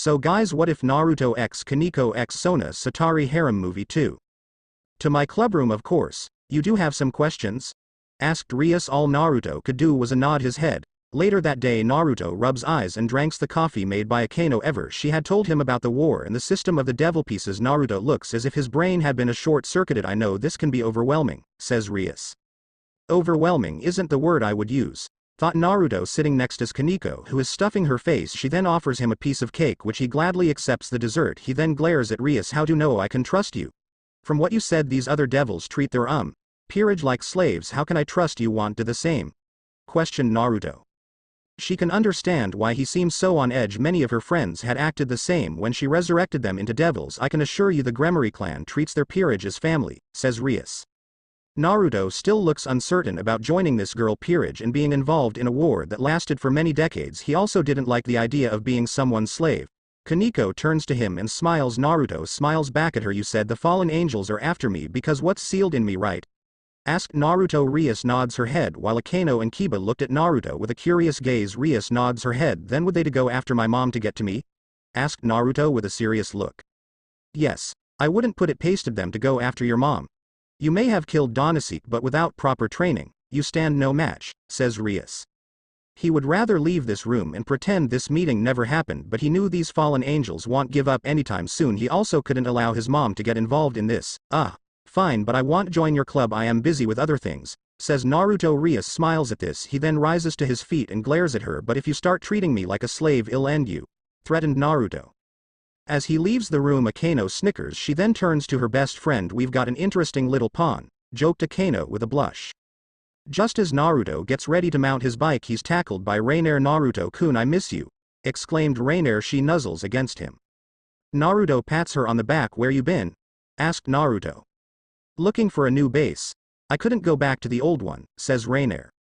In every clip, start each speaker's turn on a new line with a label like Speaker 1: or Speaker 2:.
Speaker 1: So guys, what if Naruto x Koneko x Sona Sitari Harem movie 2? To my clubroom of course. You do have some questions? Asked Rias. All Naruto could do was nod his head. Later that day Naruto rubs eyes and drinks the coffee made by Akeno. Ever she had told him about the war and the system of the devil pieces. Naruto looks as if his brain had been short-circuited. I know this can be overwhelming, says Rias. Overwhelming isn't the word I would use, thought Naruto. Sitting next is Koneko, who is stuffing her face. She then offers him a piece of cake which he gladly accepts the dessert. He then glares at Rias. How do you know I can trust you? From what you said these other devils treat their peerage like slaves. How can I trust you? Want to the same? Questioned Naruto. She can understand why he seems so on edge. Many of her friends had acted the same when she resurrected them into devils. I can assure you the Gremory clan treats their peerage as family, says Rias. Naruto still looks uncertain about joining this girl peerage and being involved in a war that lasted for many decades. He also didn't like the idea of being someone's slave. Koneko turns to him and smiles. Naruto smiles back at her. You said the fallen angels are after me because what's sealed in me, right? Asked Naruto. Rias nods her head while Akeno and Kiba looked at Naruto with a curious gaze. Rias nods her head. Then would they to go after my mom to get to me? Asked Naruto with a serious look. Yes, I wouldn't put it past them to go after your mom. You may have killed Donasek, but without proper training, you stand no match, says Rias. He would rather leave this room and pretend this meeting never happened, but he knew these fallen angels won't give up anytime soon. He also couldn't allow his mom to get involved in this. Fine, but I won't join your club. I am busy with other things, says Naruto. Rias smiles at this. He then rises to his feet and glares at her. But if you start treating me like a slave, I'll end you, threatened Naruto. As he leaves the room, Akeno snickers. She then turns to her best friend. We've got an interesting little pawn, joked Akeno with a blush. Just as Naruto gets ready to mount his bike, he's tackled by Rainier. Naruto-kun, I miss you, exclaimed Rainier. She nuzzles against him. Naruto pats her on the back. Where you been? Asked Naruto. Looking for a new base. I couldn't go back to the old one, says Rainier.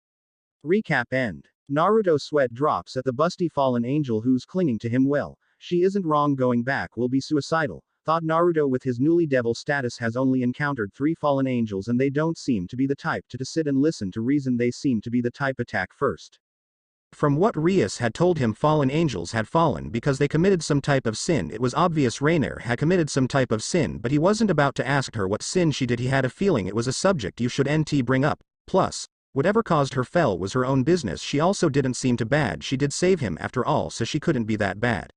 Speaker 1: Recap end. Naruto sweat drops at the busty fallen angel who's clinging to him. Well, she isn't wrong. Going back will be suicidal, thought Naruto. With his newly devil status has only encountered 3 fallen angels and they don't seem to be the type to sit and listen to reason. They seem to be the type attack first. From what Rias had told him, fallen angels had fallen because they committed some type of sin. It was obvious Rainier had committed some type of sin, but he wasn't about to ask her what sin she did. He had a feeling it was a subject you should bring up. Plus, whatever caused her fell was her own business. She also didn't seem too bad. She did save him after all, so she couldn't be that bad.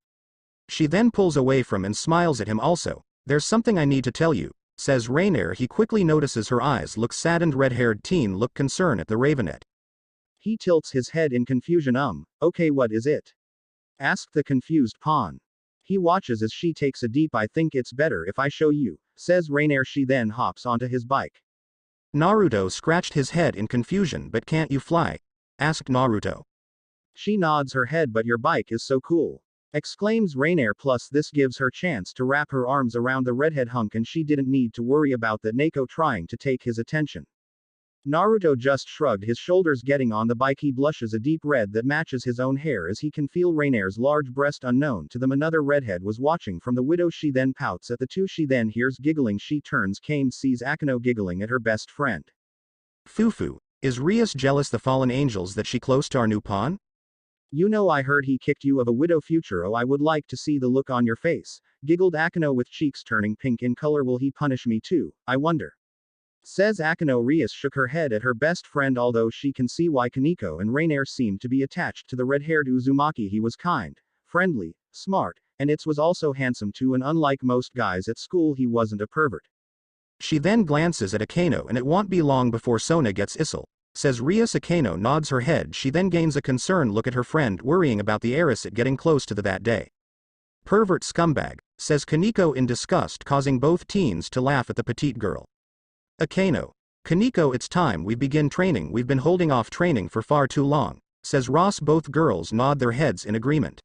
Speaker 1: She then pulls away from and smiles at him. Also, there's something I need to tell you, says Rainier. He quickly notices her eyes look saddened. Red-haired teen look concerned at the Ravenet. He tilts his head in confusion. Okay, what is it? Asked the confused pawn. He watches as she takes a deep I think it's better if I show you, says Rainier. She then hops onto his bike. Naruto scratched his head in confusion. But can't you fly? Asked Naruto. She nods her head. But your bike is so cool, exclaims Rainier. Plus this gives her chance to wrap her arms around the redhead hunk and she didn't need to worry about the Neko trying to take his attention. Naruto just shrugged his shoulders. Getting on the bike, he blushes a deep red that matches his own hair as he can feel Rainier's large breast. Unknown to them, another redhead was watching from the window. She then pouts at the two. She then hears giggling. She turns. Kame sees Akeno giggling at her best friend. Fufu, is Rias jealous the fallen angels that she close to our new pawn? You know, I heard he kicked you of a widow future. Oh, I would like to see the look on your face, giggled Akeno with cheeks turning pink in color. Will he punish me too, I wonder? Says Akeno. Rias shook her head at her best friend. Although she can see why Koneko and Rainier seemed to be attached to the red-haired Uzumaki. He was kind, friendly, smart, and it was also handsome too, and unlike most guys at school he wasn't a pervert. She then glances at Akeno and it won't be long before Sona gets issel, says Rias. Akeno nods her head. She then gains a concerned look at her friend, worrying about the heiress at getting close to that day. Pervert scumbag, says Koneko in disgust, causing both teens to laugh at the petite girl. Akeno. Koneko, it's time we begin training. We've been holding off training for far too long, says Ross. Both girls nod their heads in agreement.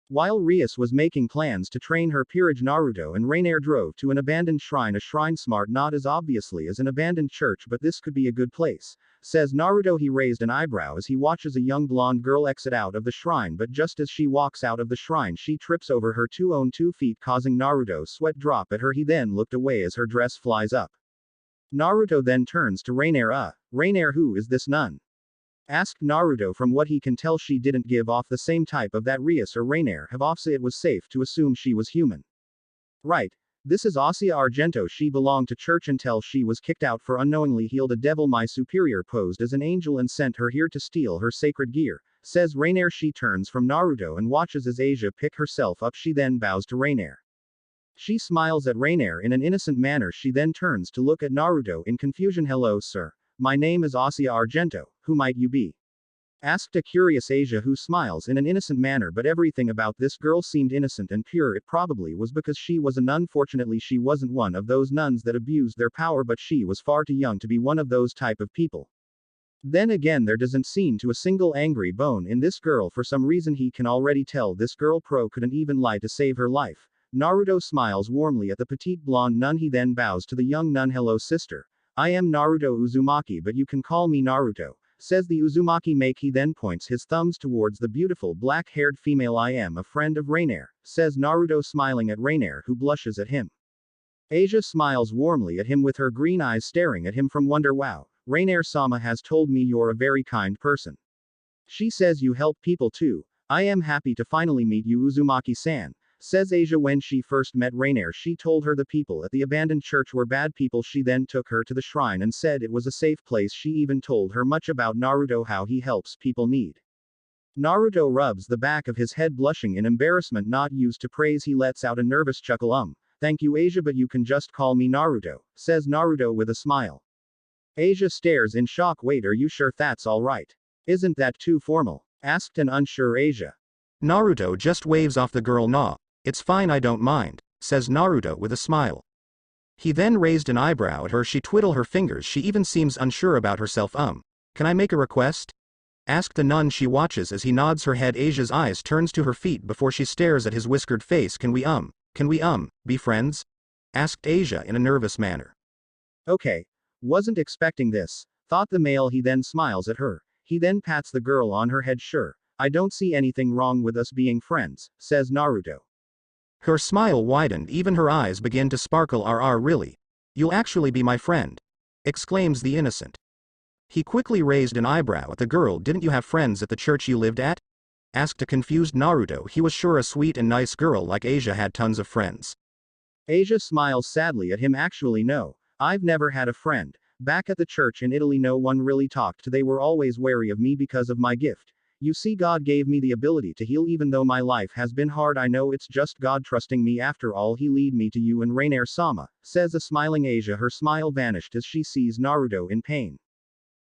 Speaker 1: While Rias was making plans to train her peerage, Naruto and Rainier drove to an abandoned shrine. A shrine smart, not as obviously as an abandoned church, but this could be a good place, says Naruto. He raised an eyebrow as he watches a young blonde girl exit out of the shrine, but just as she walks out of the shrine she trips over her own 2 feet, causing Naruto's sweat drop at her. He then looked away as her dress flies up. Naruto then turns to Rainier. Rainier, who is this nun? Asked Naruto. From what he can tell she didn't give off the same type of that Rias or Rainier have off, so it was safe to assume she was human. Right. This is Asia Argento. She belonged to church until she was kicked out for unknowingly healed a devil. My superior posed as an angel and sent her here to steal her sacred gear, says Rainier. She turns from Naruto and watches as Asia pick herself up. She then bows to Rainier. She smiles at Rainier in an innocent manner. She then turns to look at Naruto in confusion. Hello, sir. My name is Asia Argento. Who might you be? Asked a curious Asia, who smiles in an innocent manner, but everything about this girl seemed innocent and pure. It probably was because she was a nun. Fortunately, she wasn't one of those nuns that abused their power, but she was far too young to be one of those type of people. Then again, there doesn't seem to a single angry bone in this girl. For some reason he can already tell this girl pro couldn't even lie to save her life. Naruto smiles warmly at the petite blonde nun. He then bows to the young nun. Hello, sister. I am Naruto Uzumaki, but you can call me Naruto, says the Uzumaki make. He then points his thumbs towards the beautiful black-haired female. I am a friend of Rainier, says Naruto, smiling at Rainier, who blushes at him. Asia smiles warmly at him with her green eyes staring at him from wonder. Wow, Rainier-sama has told me you're a very kind person. She says you help people too. I am happy to finally meet you, Uzumaki-san, says Asia. When she first met Rainier, she told her the people at the abandoned church were bad people. She then took her to the shrine and said it was a safe place. She even told her much about Naruto, how he helps people need. Naruto rubs the back of his head, blushing in embarrassment. Not used to praise, he lets out a nervous chuckle. Thank you, Asia, but you can just call me Naruto, says Naruto with a smile. Asia stares in shock. Wait, are you sure that's alright? Isn't that too formal? Asked an unsure Asia. Naruto just waves off the girl. Nah. It's fine, I don't mind, says Naruto with a smile. He then raised an eyebrow at her. She twiddled her fingers. She even seems unsure about herself. Can I make a request? Asked the nun. She watches as he nods her head. Asia's eyes turns to her feet before she stares at his whiskered face. Can we be friends? Asked Asia in a nervous manner. Okay. Wasn't expecting this, thought the male. He then smiles at her. He then pats the girl on her head. Sure, I don't see anything wrong with us being friends, says Naruto. Her smile widened, even her eyes begin to sparkle. Really? You'll actually be my friend? Exclaims the innocent. He quickly raised an eyebrow at the girl. Didn't you have friends at the church you lived at? Asked a confused Naruto. He was sure a sweet and nice girl like Asia had tons of friends. Asia smiles sadly at him. Actually no, I've never had a friend. Back at the church in Italy no one really talked. They were always wary of me because of my gift. You see, God gave me the ability to heal even though my life has been hard. I know it's just God trusting me. After all, he lead me to you and Rainier-sama, says a smiling Asia. Her smile vanished as she sees Naruto in pain.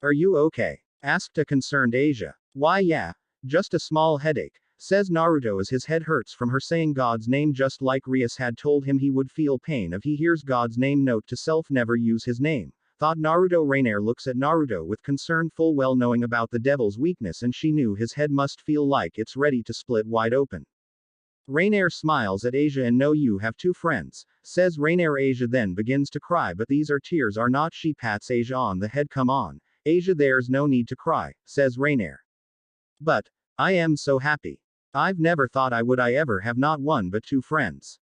Speaker 1: Are you okay? Asked a concerned Asia. Why yeah, just a small headache, says Naruto as his head hurts from her saying God's name just like Rias had told him he would feel pain if he hears God's name. Note to self, never use his name, thought Naruto. Rainier looks at Naruto with concern, full well knowing about the devil's weakness, and she knew his head must feel like it's ready to split wide open. Rainier smiles at Asia and no, you have two friends, says Rainier. Asia then begins to cry, but these are tears are not. She pats Asia on the head. Come on, Asia, there's no need to cry, says Rainier. But I am so happy. I've never thought I ever have not one but two friends.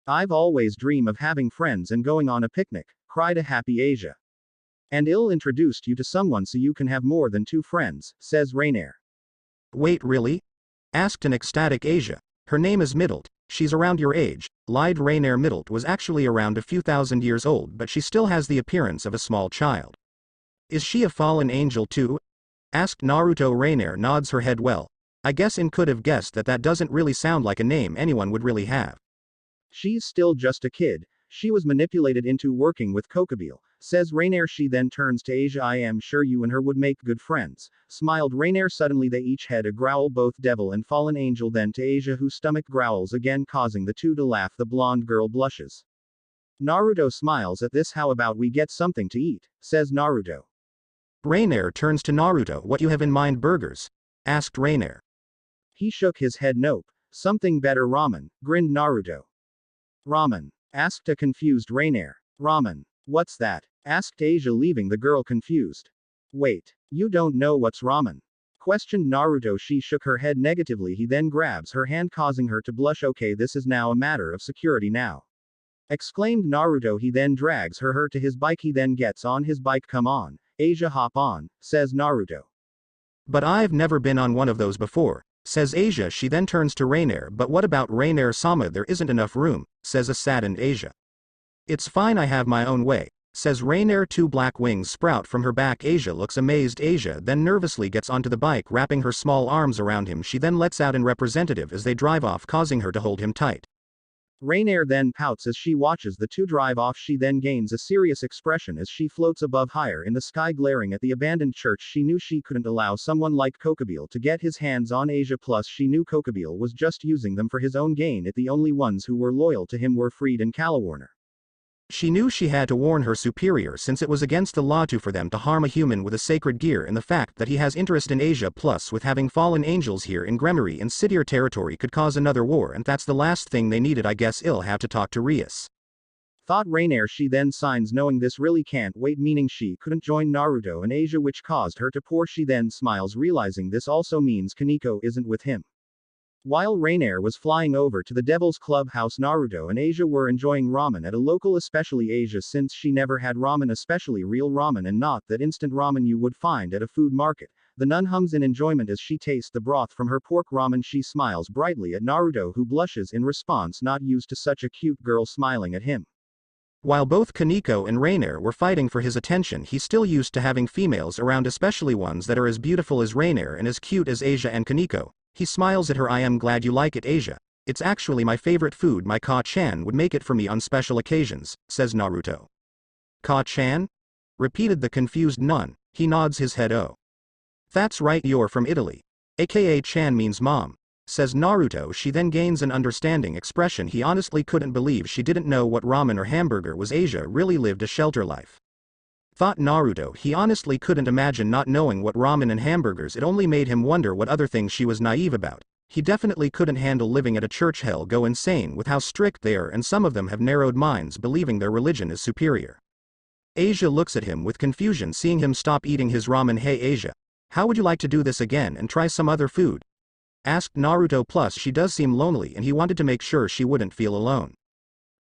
Speaker 1: I've always dreamed of having friends and going on a picnic, cried a happy Asia. And I'll introduced you to someone so you can have more than two friends, says Rainier. Wait, really? Asked an ecstatic Asia. Her name is Middlet. She's around your age, lied Rainier. Middlet was actually around a few thousand years old, but she still has the appearance of a small child. Is she a fallen angel too? Asked Naruto. Rainier nods her head. Well, I guess I could have guessed that doesn't really sound like a name anyone would really have. She's still just a kid. She was manipulated into working with Kokobile, says Rainier. She then turns to Asia. I am sure you and her would make good friends, smiled Rainier. Suddenly they each had a growl, both devil and fallen angel. Then to Asia, whose stomach growls again, causing the two to laugh. The blonde girl blushes. Naruto smiles at this. How about we get something to eat, says Naruto. Rainier turns to Naruto. What you have in mind? Burgers? Asked Rainier. He shook his head. Nope. Something better. Ramen, grinned Naruto. Ramen? Asked a confused Rainier. Ramen. What's that? Asked Asia, leaving the girl confused. Wait, you don't know what's ramen? Questioned Naruto. She shook her head negatively. He then grabs her hand, causing her to blush. Okay, this is now a matter of security now, exclaimed Naruto. He then drags her to his bike. He then gets on his bike. Come on, Asia, hop on, says Naruto. But I've never been on one of those before, says Asia. She then turns to Rainier. But what about Rainier-sama? There isn't enough room, says a saddened Asia. It's fine, I have my own way, says Rainier. Two black wings sprout from her back. Asia looks amazed. Asia then nervously gets onto the bike, wrapping her small arms around him. She then lets out an representative as they drive off, causing her to hold him tight. Rainier then pouts as she watches the two drive off. She then gains a serious expression as she floats above higher in the sky, glaring at the abandoned church. She knew she couldn't allow someone like Kokobile to get his hands on Asia, plus she knew Kokobile was just using them for his own gain. The only ones who were loyal to him were Freed and Calawarner. She knew she had to warn her superior, since it was against the law for them to harm a human with a sacred gear, and the fact that he has interest in Asia, plus with having fallen angels here in Gremory and Sitir territory, could cause another war, and that's the last thing they needed. I guess I'll have to talk to Rias, thought Rainier. She then signs, knowing this really can't wait, meaning she couldn't join Naruto and Asia, which caused her to pour. She then smiles, realizing this also means Koneko isn't with him. While Rainier was flying over to the Devil's Clubhouse, Naruto and Asia were enjoying ramen at a local, especially Asia, since she never had ramen, especially real ramen and not that instant ramen you would find at a food market. The nun hums in enjoyment as she tastes the broth from her pork ramen. She smiles brightly at Naruto, who blushes in response, not used to such a cute girl smiling at him. While both Koneko and Rainier were fighting for his attention, he's still used to having females around, especially ones that are as beautiful as Rainier and as cute as Asia and Koneko. He smiles at her. I am glad you like it, Asia. It's actually my favorite food. My Ka-chan would make it for me on special occasions, says Naruto. Ka-chan? Repeated the confused nun. He nods his head. Oh. That's right, you're from Italy. AKA Chan means mom, says Naruto. She then gains an understanding expression. He honestly couldn't believe she didn't know what ramen or hamburger was. Asia really lived a shelter life, thought Naruto. He honestly couldn't imagine not knowing what ramen and hamburgers. It only made him wonder what other things she was naive about. He definitely couldn't handle living at a church. Hell, go insane with how strict they are, and some of them have narrowed minds, believing their religion is superior. Asia looks at him with confusion, seeing him stop eating his ramen. Hey Asia, how would you like to do this again and try some other food? Asked Naruto. Plus she does seem lonely and he wanted to make sure she wouldn't feel alone.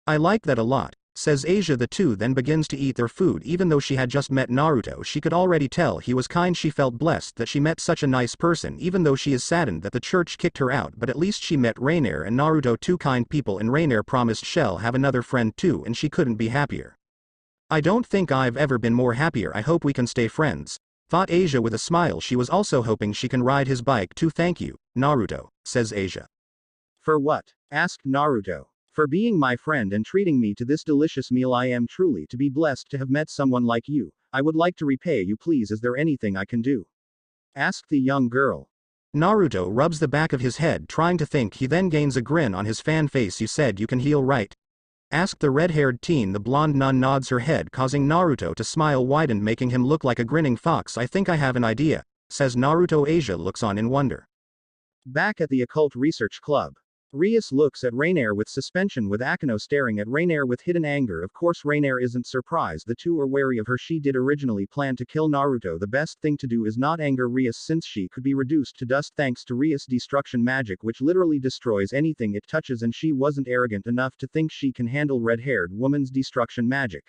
Speaker 1: I like that a lot, says Asia. The two then begins to eat their food. Even though she had just met Naruto, she could already tell he was kind. She felt blessed that she met such a nice person, even though she is saddened that the church kicked her out. But at least she met Rainier and Naruto, two kind people, and Rainier promised she'll have another friend too, and she couldn't be happier. I don't think I've ever been more happier. I hope we can stay friends, thought Asia with a smile. She was also hoping she can ride his bike too. Thank you, Naruto, says Asia. For what? Asked Naruto. For being my friend and treating me to this delicious meal. I am truly to be blessed to have met someone like you. I would like to repay you. Please, is there anything I can do? Asked the young girl. Naruto rubs the back of his head, trying to think. He then gains a grin on his fan face. You said you can heal, right? Asked the red-haired teen. The blonde nun nods her head, causing Naruto to smile widened, making him look like a grinning fox. I think I have an idea, says Naruto. Asia looks on in wonder. Back at the Occult Research Club, Rias looks at Rainier with suspension, with Akeno staring at Rainier with hidden anger. Of course Rainier isn't surprised. The two are wary of her. She did originally plan to kill Naruto. The best thing to do is not anger Rias, since she could be reduced to dust thanks to Rias' destruction magic, which literally destroys anything it touches, and she wasn't arrogant enough to think she can handle red-haired woman's destruction magic.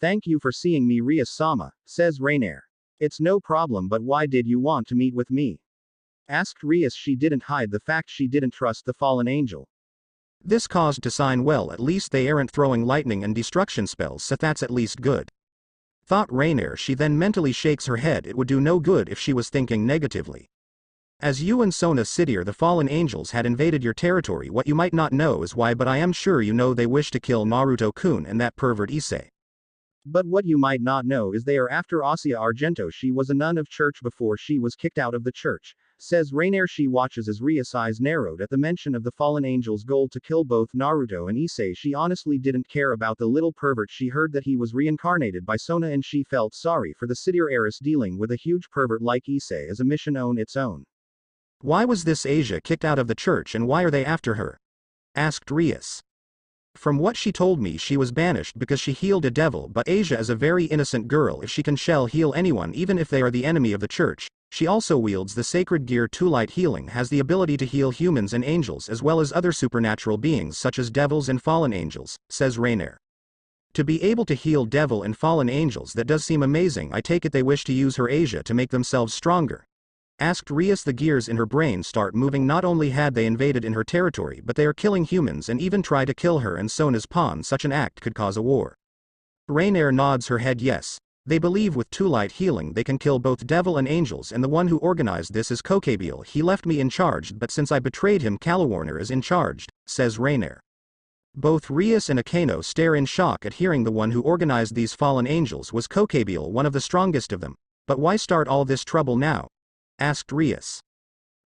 Speaker 1: Thank you for seeing me, Rias-sama, says Rainier. It's no problem, but why did you want to meet with me? Asked Rias. She didn't hide the fact she didn't trust the fallen angel. This caused to sign. Well, at least they aren't throwing lightning and destruction spells, so that's at least good, thought Rainier. She then mentally shakes her head. It would do no good if she was thinking negatively. As you and Sona Sitari, the fallen angels, had invaded your territory, what you might not know is why, but I am sure you know they wish to kill Naruto-kun and that pervert Issei. But what you might not know is they are after Asia Argento. She was a nun of church before she was kicked out of the church, says Rainier. She watches as Rias' eyes narrowed at the mention of the fallen angel's goal to kill both Naruto and Issei. She honestly didn't care about the little pervert. She heard that he was reincarnated by Sona, and she felt sorry for the Sitir heiress. Dealing with a huge pervert like Issei is a mission on its own. Why was this Asia kicked out of the church, and why are they after her? Asked Rias. From what she told me, she was banished because she healed a devil, but Asia is a very innocent girl. If she can heal anyone, even if they are the enemy of the church. She also wields the sacred gear Light Healing, has the ability to heal humans and angels as well as other supernatural beings such as devils and fallen angels, says Rainier. To be able to heal devil and fallen angels, that does seem amazing. I take it they wish to use her, Asia, to make themselves stronger. Asked Rias. The gears in her brain start moving. Not only had they invaded in her territory, but they are killing humans and even try to kill her and Sona's pawn. Such an act could cause a war. Rainier nods her head yes. They believe with Light healing they can kill both devil and angels, and the one who organized this is Kokabiel. He left me in charge, but since I betrayed him, Calawarner is in charge, says Rainier. Both Rias and Akeno stare in shock at hearing the one who organized these fallen angels was Kokabiel, one of the strongest of them. But why start all this trouble now? Asked Rias.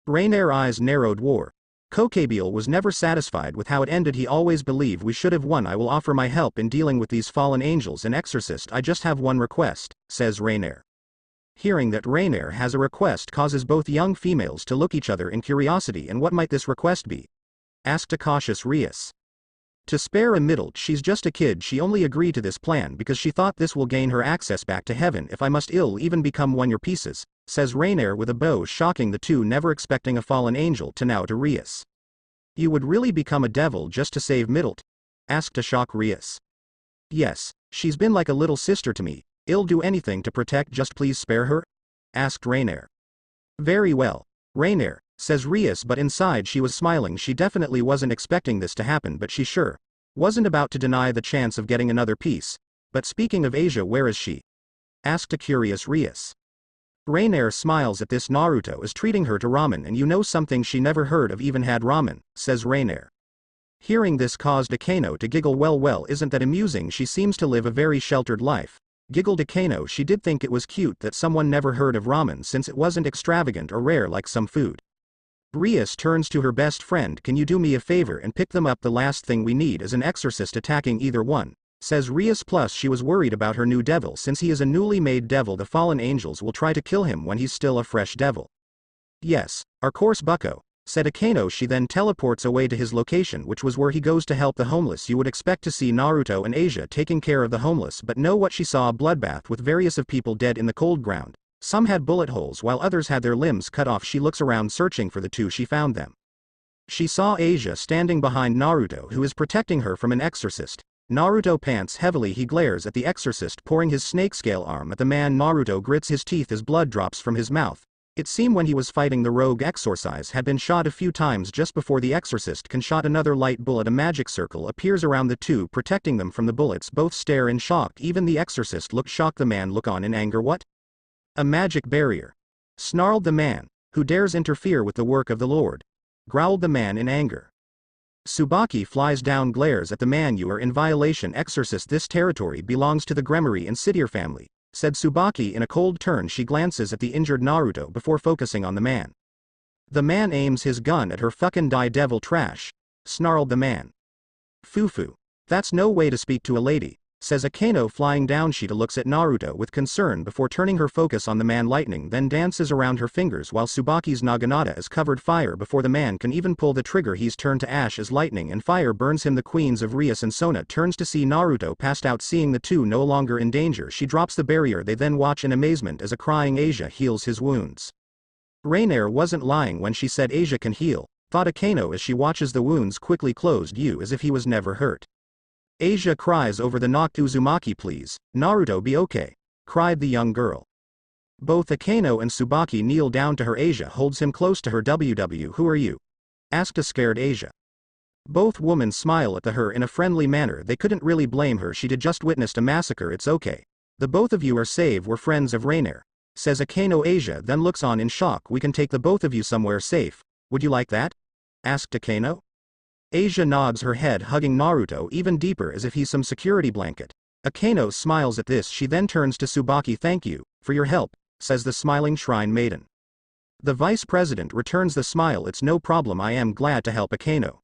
Speaker 1: Rainier eyes narrowed. War. Kokabiel was never satisfied with how it ended. He always believed we should have won. I will offer my help in dealing with these fallen angels and exorcist. I just have one request, says Rainier. Hearing that Rainier has a request causes both young females to look each other in curiosity. And what might this request be? Asked a cautious Rias. To spare a middle, she's just a kid. She only agreed to this plan because she thought this will gain her access back to heaven. If I must even become one your pieces, says Rainier with a bow, shocking the two, never expecting a fallen angel to now to Rias. You would really become a devil just to save Middlet? Asked a shock Rias. Yes, she's been like a little sister to me. I'll do anything to protect, just please spare her? Asked Rainier. Very well, Rainier, says Rias, but inside she was smiling. She definitely wasn't expecting this to happen, but she sure wasn't about to deny the chance of getting another piece. But speaking of Asia, where is she? Asked a curious Rias. Rainier smiles at this. Naruto is treating her to ramen, and you know something she never heard of even had ramen, says Rainier. Hearing this caused Akeno to giggle. Well, isn't that amusing? She seems to live a very sheltered life, giggled Akeno. She did think it was cute that someone never heard of ramen since it wasn't extravagant or rare like some food. Rias turns to her best friend. Can you do me a favor and pick them up? The last thing we need is an exorcist attacking either one, says Rias. Plus she was worried about her new devil. Since he is a newly made devil, the fallen angels will try to kill him when he's still a fresh devil. Yes, of course bucko, said Akeno. She then teleports away to his location, which was where he goes to help the homeless. You would expect to see Naruto and Asia taking care of the homeless, but no, what she saw, a bloodbath with various of people dead in the cold ground. Some had bullet holes while others had their limbs cut off. She looks around searching for the two. She found them. She saw Asia standing behind Naruto, who is protecting her from an exorcist. Naruto pants heavily. He glares at the exorcist, pouring his snakescale arm at the man. Naruto grits his teeth as blood drops from his mouth. It seemed when he was fighting the rogue exorcise had been shot a few times just before the exorcist can shot another light bullet. A magic circle appears around the two, protecting them from the bullets. Both stare in shock. Even the exorcist looks shocked. The man look on in anger. What? A magic barrier? Snarled the man. Who dares interfere with the work of the Lord? Growled the man in anger. Tsubaki flies down, glares at the man. You are in violation, exorcist. This territory belongs to the Gremory and Sitire family, said Tsubaki in a cold turn. She glances at the injured Naruto before focusing on the man. The man aims his gun at her. Fucking die, devil trash, snarled the man. Fufu. That's no way to speak to a lady, says Akeno, flying down. She looks at Naruto with concern before turning her focus on the man. Lightning then dances around her fingers while Tsubaki's naginata is covered fire before the man can even pull the trigger. He's turned to ash as lightning and fire burns him. The queens of Rias and Sona turns to see Naruto passed out. Seeing the two no longer in danger, she drops the barrier. They then watch in amazement as a crying Asia heals his wounds. Rainier wasn't lying when she said Asia can heal, thought Akeno as she watches the wounds quickly closed. You as if he was never hurt. Asia cries over the knocked Uzumaki. Please, Naruto, be okay, cried the young girl. Both Akeno and Tsubaki kneel down to her. Asia holds him close to her. Who are you? Asked a scared Asia. Both women smile at her in a friendly manner. They couldn't really blame her. She did just witnessed a massacre. It's okay. The both of you are safe. We're friends of Rainier, says Akeno. Asia then looks on in shock. We can take the both of you somewhere safe. Would you like that? Asked Akeno. Asia nods her head, hugging Naruto even deeper as if he's some security blanket. Akeno smiles at this. She then turns to Tsubaki. Thank you for your help, says the smiling shrine maiden. The vice president returns the smile. It's no problem, I am glad to help, Akeno,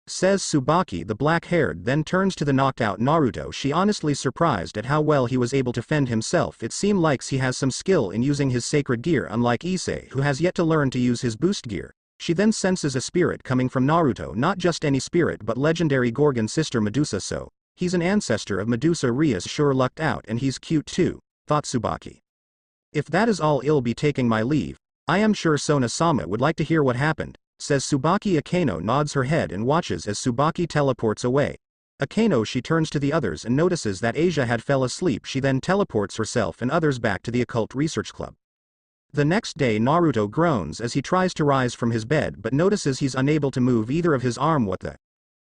Speaker 1: says Tsubaki. The black-haired then turns to the knocked-out Naruto. She honestly surprised at how well he was able to fend himself. It seemed like he has some skill in using his sacred gear, unlike Issei, who has yet to learn to use his boost gear. She then senses a spirit coming from Naruto, not just any spirit but legendary Gorgon sister Medusa. So, he's an ancestor of Medusa. Rias sure lucked out, and he's cute too, thought Tsubaki. If that is all, I'll be taking my leave. I am sure Sona-sama would like to hear what happened, says Tsubaki. Akeno nods her head and watches as Tsubaki teleports away. Akeno, she turns to the others and notices that Asia had fell asleep. She then teleports herself and others back to the occult research club. The next day Naruto groans as he tries to rise from his bed but notices he's unable to move either of his arm. What the?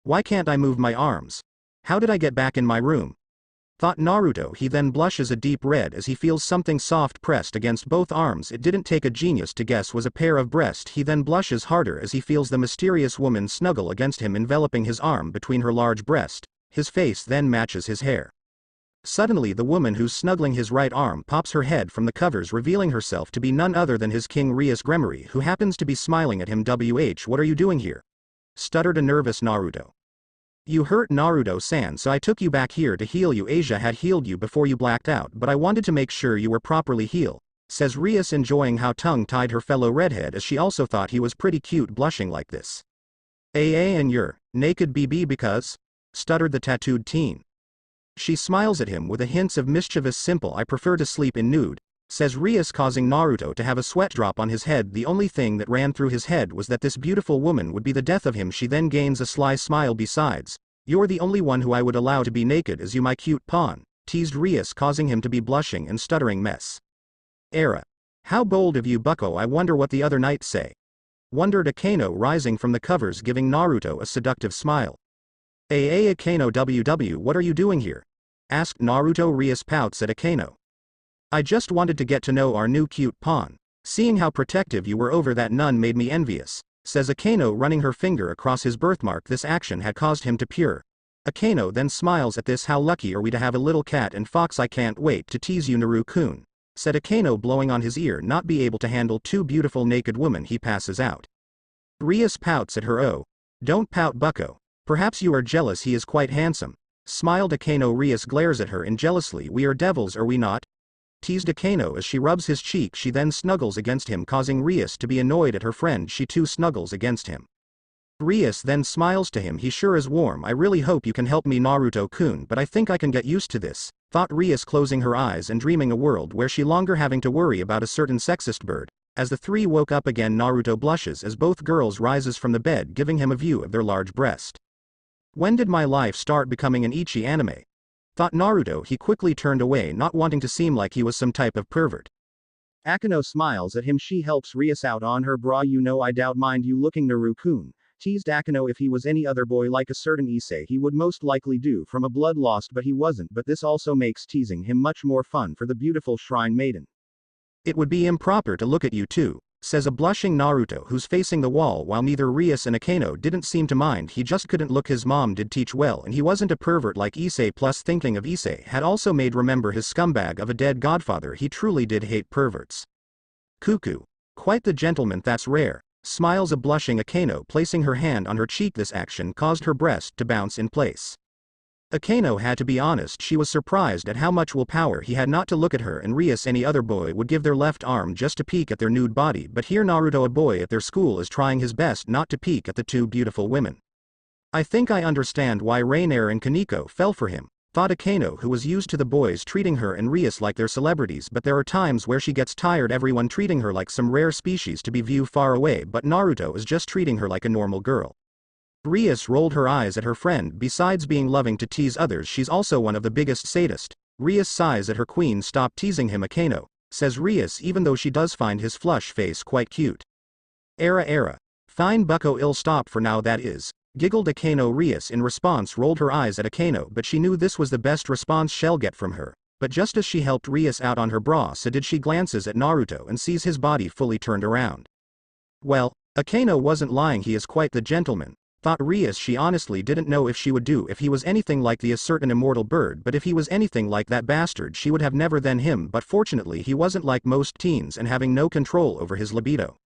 Speaker 1: Why can't I move my arms? How did I get back in my room? Thought Naruto. He then blushes a deep red as he feels something soft pressed against both arms. It didn't take a genius to guess was a pair of breasts. He then blushes harder as he feels the mysterious woman snuggle against him, enveloping his arm between her large breast. His face then matches his hair. Suddenly the woman who's snuggling his right arm pops her head from the covers, revealing herself to be none other than his king Rias Gremory, who happens to be smiling at him. What are you doing here? Stuttered a nervous Naruto. You hurt, Naruto-san, so I took you back here to heal you. Asia had healed you before you blacked out, but I wanted to make sure you were properly healed, says Rias, enjoying how tongue-tied her fellow redhead, as she also thought he was pretty cute blushing like this. And you're naked BB because? Stuttered the tattooed teen. She smiles at him with a hint of mischievous simple. I prefer to sleep in nude, says Rias, causing Naruto to have a sweat drop on his head. The only thing that ran through his head was that this beautiful woman would be the death of him. She then gains a sly smile. Besides, you're the only one who I would allow to be naked as you, my cute pawn, teased Rias, causing him to be blushing and stuttering mess. How bold of you, bucko. I wonder what the other knights say. Wondered Akeno, rising from the covers, giving Naruto a seductive smile. Akeno WW, what are you doing here? Asked Naruto. Rias pouts at Akeno. I just wanted to get to know our new cute pawn. Seeing how protective you were over that nun made me envious, says Akeno, running her finger across his birthmark. This action had caused him to purr. Akeno then smiles at this. How lucky are we to have a little cat and fox. I can't wait to tease you, Naru-kun, said Akeno, blowing on his ear. Not be able to handle two beautiful naked women, he passes out. Rias pouts at her. Oh, don't pout, bucko. Perhaps you are jealous, he is quite handsome, smiled Akeno. Rias glares at her in jealously. We are devils, are we not? Teased Akeno as she rubs his cheek. She then snuggles against him, causing Rias to be annoyed at her friend. She too snuggles against him. Rias then smiles to him. He sure is warm. I really hope you can help me, Naruto-kun, but I think I can get used to this, thought Rias, closing her eyes and dreaming a world where she longer having to worry about a certain sexist bird. As the three woke up again, Naruto blushes as both girls rises from the bed, giving him a view of their large breast. When did my life start becoming an ecchi anime? Thought Naruto. He quickly turned away, not wanting to seem like he was some type of pervert. Akeno smiles at him. She helps Rias out on her bra. You know I doubt mind you looking, Naru-kun, teased Akeno. If he was any other boy like a certain Issei, he would most likely do from a blood lost, but he wasn't. But this also makes teasing him much more fun for the beautiful shrine maiden. It would be improper to look at you too, says a blushing Naruto, who's facing the wall. While neither Rias and Akeno didn't seem to mind, he just couldn't look. His mom did teach well, and he wasn't a pervert like Issei. Plus thinking of Issei had also made remember his scumbag of a dead godfather. He truly did hate perverts. Cuckoo. Quite the gentleman, that's rare, smiles a blushing Akeno, placing her hand on her cheek. This action caused her breast to bounce in place. Akeno had to be honest, she was surprised at how much willpower he had not to look at her and Rias. Any other boy would give their left arm just to peek at their nude body, but here Naruto, a boy at their school, is trying his best not to peek at the two beautiful women. I think I understand why Rainier and Koneko fell for him, thought Akeno, who was used to the boys treating her and Rias like they're celebrities, but there are times where she gets tired everyone treating her like some rare species to be viewed far away, but Naruto is just treating her like a normal girl. Rias rolled her eyes at her friend. Besides being loving to tease others, she's also one of the biggest sadist. Rias sighs at her queen. Stop teasing him, Akeno, says Rias, even though she does find his flush face quite cute. Fine bucko, ill stop for now that is, giggled Akeno. Rias in response rolled her eyes at Akeno, but she knew this was the best response she'll get from her. But just as she helped Rias out on her bra, so did she glances at Naruto and sees his body fully turned around. Well, Akeno wasn't lying, he is quite the gentleman, thought Rias. She honestly didn't know if she would do if he was anything like a certain immortal bird, but if he was anything like that bastard she would have never then him. But fortunately he wasn't like most teens and having no control over his libido.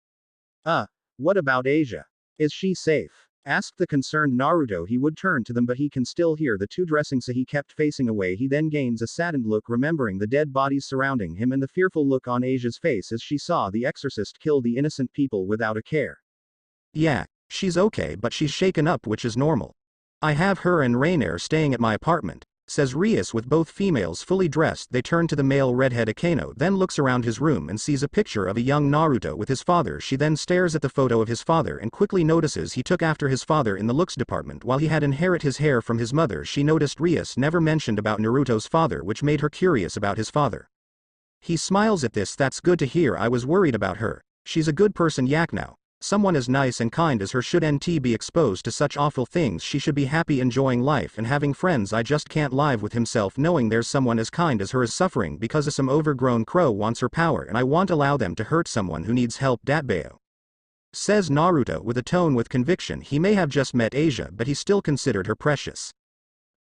Speaker 1: What about Asia? Is she safe? Asked the concerned Naruto. He would turn to them, but he can still hear the two dressing, so he kept facing away. He then gains a saddened look, remembering the dead bodies surrounding him and the fearful look on Asia's face as she saw the exorcist kill the innocent people without a care. Yeah, she's okay, but she's shaken up, which is normal. I have her and Rainier staying at my apartment, says Rias. With both females fully dressed, they turn to the male redhead. Akeno then looks around his room and sees a picture of a young Naruto with his father. She then stares at the photo of his father and quickly notices he took after his father in the looks department. While he had inherited his hair from his mother, she noticed Rias never mentioned about Naruto's father, which made her curious about his father. He smiles at this. That's good to hear. I was worried about her. She's a good person yak now. Someone as nice and kind as her shouldn't be exposed to such awful things. She should be happy enjoying life and having friends. I just can't live with himself knowing there's someone as kind as her is suffering because of some overgrown crow wants her power, and I won't allow them to hurt someone who needs help. Datbeo. Says Naruto with a tone with conviction. He may have just met Asia, but he still considered her precious.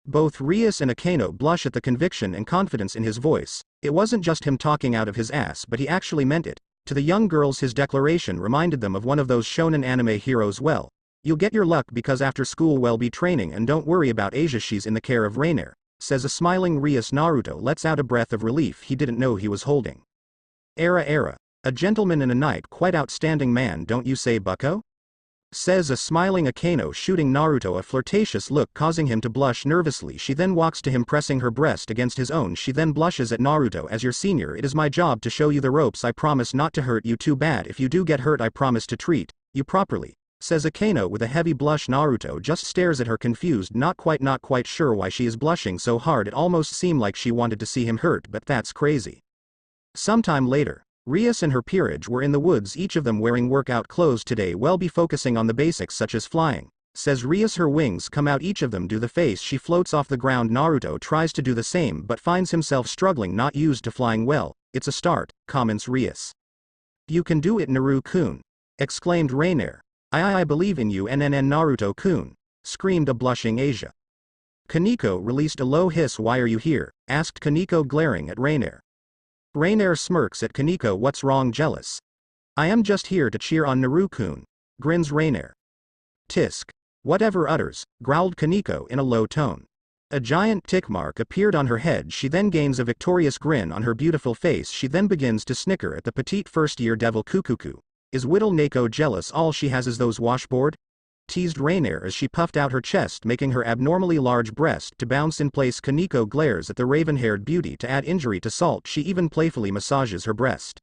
Speaker 1: Both Rias and Akeno blush at the conviction and confidence in his voice. It wasn't just him talking out of his ass, but he actually meant it. To the young girls his declaration reminded them of one of those shonen anime heroes. Well, you'll get your luck because after school we'll be training, and don't worry about Asia, she's in the care of Rainer, says a smiling Rias. Naruto lets out a breath of relief he didn't know he was holding. Era. A gentleman and a knight, quite outstanding man, don't you say, bucko? Says a smiling Akeno, shooting Naruto a flirtatious look causing him to blush nervously. She then walks to him, pressing her breast against his own. She then blushes at Naruto. As your senior, it is my job to show you the ropes. I promise not to hurt you too bad. If you do get hurt, I promise to treat you properly, says Akeno with a heavy blush. Naruto just stares at her, confused, not quite sure why she is blushing so hard. It almost seemed like she wanted to see him hurt, but that's crazy. Sometime later, Rias and her peerage were in the woods, each of them wearing workout clothes. Today we'll be focusing on the basics such as flying, says Rias. Her wings come out, each of them do the face. She floats off the ground. Naruto tries to do the same but finds himself struggling, not used to flying well. It's a start, comments Rias. You can do it, Naru-kun, exclaimed Rainer. I believe in you. Naruto-kun, screamed a blushing Asia. Koneko released a low hiss. Why are you here? Asked Koneko, glaring at Rainer. Rainer smirks at Koneko. What's wrong, jealous? I am just here to cheer on Naru-kun, grins Rainer. Tisk. Whatever utters, growled Koneko in a low tone. A giant tick mark appeared on her head. She then gains a victorious grin on her beautiful face. She then begins to snicker at the petite first-year devil. Kukuku. Is Whittle Neko jealous? All she has is those washboard? Teased Rainer as she puffed out her chest, making her abnormally large breast to bounce in place. Koneko glares at the raven-haired beauty. To add injury to salt, she even playfully massages her breast.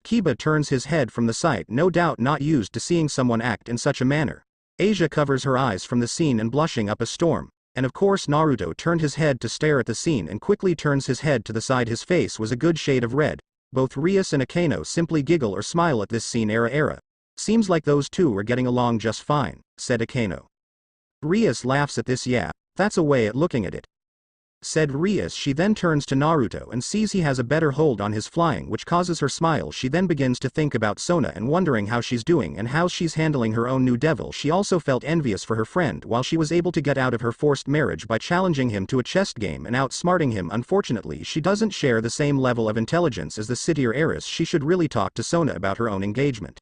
Speaker 1: Kiba turns his head from the sight, no doubt not used to seeing someone act in such a manner. Asia covers her eyes from the scene and blushing up a storm, and of course Naruto turned his head to stare at the scene and quickly turns his head to the side. His face was a good shade of red. Both Rias and Akeno simply giggle or smile at this scene. Era. Seems like those two are getting along just fine, said Akeno. Rias laughs at this. Yeah, that's a way at looking at it, said Rias. She then turns to Naruto and sees he has a better hold on his flying, which causes her smile. She then begins to think about Sona and wondering how she's doing and how she's handling her own new devil. She also felt envious for her friend while she was able to get out of her forced marriage by challenging him to a chess game and outsmarting him. Unfortunately, she doesn't share the same level of intelligence as the citier heiress. She should really talk to Sona about her own engagement.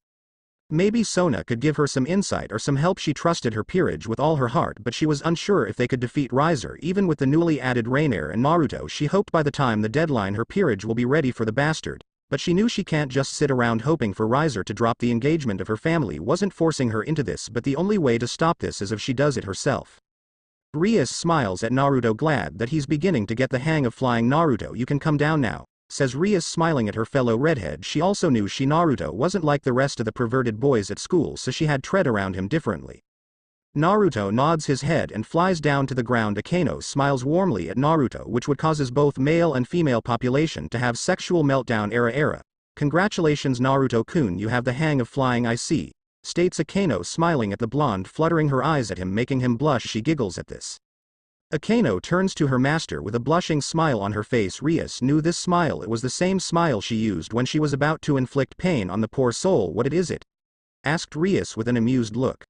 Speaker 1: Maybe Sona could give her some insight or some help. She trusted her peerage with all her heart, but she was unsure if they could defeat Riser. Even with the newly added Rainer and Naruto, she hoped by the time the deadline her peerage will be ready for the bastard, but she knew she can't just sit around hoping for Riser to drop. The engagement of her family wasn't forcing her into this, but the only way to stop this is if she does it herself. Rias smiles at Naruto, glad that he's beginning to get the hang of flying. Naruto, you can come down now, says Rias, smiling at her fellow redhead. She also knew Naruto wasn't like the rest of the perverted boys at school, so she had tread around him differently. Naruto nods his head and flies down to the ground. Akeno smiles warmly at Naruto, which would cause both male and female population to have sexual meltdown. Era. Congratulations Naruto-kun, you have the hang of flying, I see, states Akeno, smiling at the blonde, fluttering her eyes at him, making him blush. She giggles at this. Akeno turns to her master with a blushing smile on her face. Rias knew this smile. It was the same smile she used when she was about to inflict pain on the poor soul. What is it? Asked Rias with an amused look.